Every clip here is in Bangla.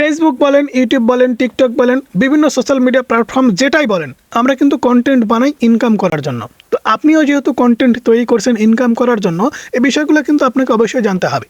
ফেসবুক বলেন, ইউটিউব বলেন, টিকটক বলেন, বিভিন্ন সোশ্যাল মিডিয়া প্ল্যাটফর্ম যেটাই বলেন, আমরা কিন্তু কন্টেন্ট বানাই ইনকাম করার জন্য। তো আপনিও যেহেতু কন্টেন্ট তৈরি করছেন ইনকাম করার জন্য, এই বিষয়গুলো কিন্তু আপনাকে অবশ্যই জানতে হবে।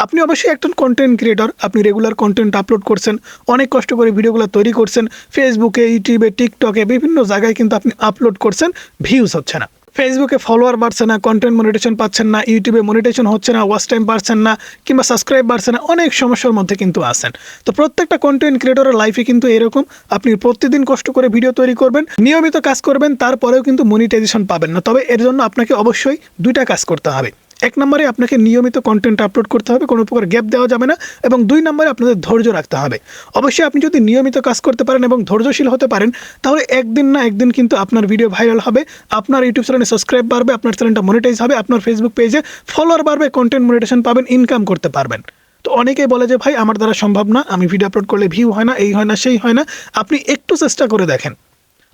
আপনি অবশ্যই একজন কন্টেন্ট ক্রিয়েটর, আপনি রেগুলার কন্টেন্ট আপলোড করছেন, অনেক কষ্ট করে ভিডিওগুলো তৈরি করছেন, ফেসবুকে, ইউটিউবে, টিকটকে বিভিন্ন জায়গায় কিন্তু আপনি আপলোড করছেন, ভিউজ হচ্ছে না। ফেসবুকে ফলোয়ার বাড়ছে না, কন্টেন্ট মনিটেশন পাচ্ছেন না, ইউটিউবে মনিটেশন হচ্ছে না, ওয়াচ টাইম পাচ্ছেন না, কিংবা সাবস্ক্রাইব বাড়ছে না, অনেক সমস্যার মধ্যে কিন্তু আছেন। তো প্রত্যেকটা কন্টেন্ট ক্রিয়েটরের লাইফে কিন্তু এরকম, আপনি প্রতিদিন কষ্ট করে ভিডিও তৈরি করবেন, নিয়মিত কাজ করবেন, তারপরেও কিন্তু মনিটাইজেশন পাবেন না। তবে এর জন্য আপনাকে অবশ্যই দুইটা কাজ করতে হবে। এক নম্বরে আপনাকে নিয়মিত কন্টেন্ট আপলোড করতে হবে, কোনো প্রকার গ্যাপ দেওয়া যাবে না। এবং দুই নম্বরে আপনাদের ধৈর্য রাখতে হবে। অবশ্যই আপনি যদি নিয়মিত কাজ করতে পারেন এবং ধৈর্যশীল হতে পারেন, তাহলে একদিন না একদিন কিন্তু আপনার ভিডিও ভাইরাল হবে, আপনার ইউটিউব চ্যানেলে সাবস্ক্রাইব বাড়বে, আপনার চ্যানেলটা মনিটাইজ হবে, আপনার ফেসবুক পেজে ফলোয়ার বাড়বে, কন্টেন্ট মনিটেশন পাবেন, ইনকাম করতে পারবেন। তো অনেকেই বলে যে ভাই আমার দ্বারা সম্ভব না, আমি ভিডিও আপলোড করলে ভিউ হয় না, এই হয় না, সেই হয় না। আপনি একটু চেষ্টা করে দেখেন।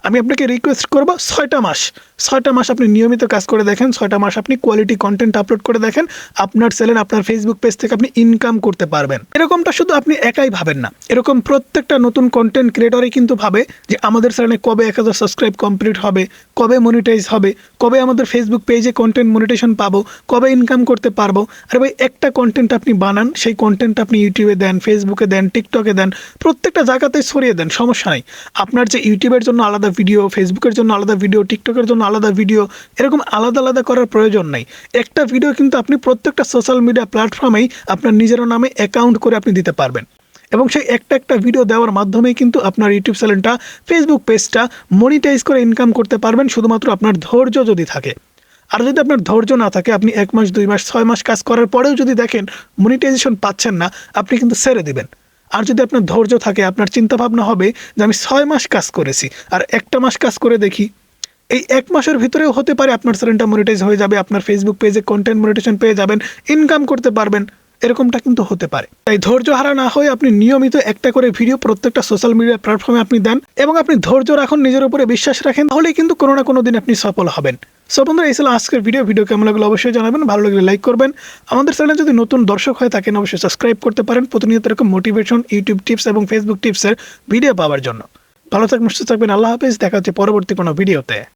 আমি আপনাকে রিকোয়েস্ট করবো 6টা মাস আপনি নিয়মিত কাজ করে দেখেন, 6টা মাস আপনি কোয়ালিটি কন্টেন্ট আপলোড করে দেখেন, আপনার চ্যানেল, আপনার ফেসবুক পেজ থেকে আপনি ইনকাম করতে পারবেন। এরকমটা শুধু আপনি একাই ভাবেন না, এরকম প্রত্যেকটা নতুন কন্টেন্ট ক্রিয়েটরই কিন্তু ভাবে যে আমাদের চ্যানেলে কবে 1000 সাবস্ক্রাইব কমপ্লিট হবে, কবে মনিটাইজ হবে, কবে আমাদের ফেসবুক পেজে কন্টেন্ট মনিটেশন পাবো, কবে ইনকাম করতে পারবো। আর ভাই একটা কন্টেন্ট আপনি বানান, সেই কন্টেন্ট আপনি ইউটিউবে দেন, ফেসবুকে দেন, টিকটকে দেন, প্রত্যেকটা জায়গাতে ছড়িয়ে দেন, সমস্যা নাই। আপনার যে ইউটিউবের জন্য আলাদা ভিডিও, ফেসবুকের জন্য আলাদা ভিডিও, টিকটকের জন্য আলাদা ভিডিও, এরকম আলাদা আলাদা করার প্রয়োজন নাই। একটা ভিডিও কিন্তু আপনি প্রত্যেকটা সোশ্যাল মিডিয়া প্ল্যাটফর্মেই আপনার নিজের নামে অ্যাকাউন্ট করে আপনি দিতে পারবেন। এবং সেই একটা ভিডিও দেওয়ার মাধ্যমেই কিন্তু আপনার ইউটিউব চ্যানেলটা, ফেসবুক পেজটা মনিটাইজ করে ইনকাম করতে পারবেন, শুধুমাত্র আপনার ধৈর্য যদি থাকে। আর যদি আপনার ধৈর্য না থাকে, আপনি 1 মাস, 2 মাস, 6 মাস কাজ করার পরেও যদি দেখেন মনিটাইজেশন পাচ্ছেন না, আপনি কিন্তু ছেড়ে দিবেন। আর যদি আপনার ধৈর্য থাকে, আপনার চিন্তাভাবনা হবে যে আমি 6 মাস কাজ করেছি আর 1টা মাস কাজ করে দেখি, এই 1 মাসের ভিতরেও হতে পারে আপনার চ্যানেলটা মনিটাইজ হয়ে যাবে, আপনার ফেসবুক পেজে কন্টেন্ট মনিটেশন পেয়ে যাবেন, ইনকাম করতে পারবেন। এরকমটা কিন্তু হতে পারে। তাই ধৈর্য হারা না হয়ে আপনি নিয়মিত একটা করে ভিডিও প্রত্যেকটা সোশ্যাল মিডিয়া প্ল্যাটফর্মে আপনি দেন এবং আপনি ধৈর্য রাখুন, নিজের উপরে বিশ্বাস রাখেন, তাহলেই কিন্তু কোনো না কোনো দিন আপনি সফল হবেন। সো বন্ধুরা, এই ছিল আজকের ভিডিও কেমন লাগলো অবশ্যই জানাবেন, ভালো লাগলে লাইক করবেন। আমাদের চ্যানেলে যদি নতুন দর্শক হয়ে থাকেন অবশ্যই সাবস্ক্রাইব করতে পারেন, প্রতিনিয়ত এরকম মোটিভেশন, ইউটিউব টিপস এবং ফেসবুক টিপসের ভিডিও পাওয়ার জন্য। ভালো থাকবেন, সুস্থ থাকবেন, আল্লাহ হাফেজ, দেখা হচ্ছে পরবর্তী কোনো ভিডিওতে।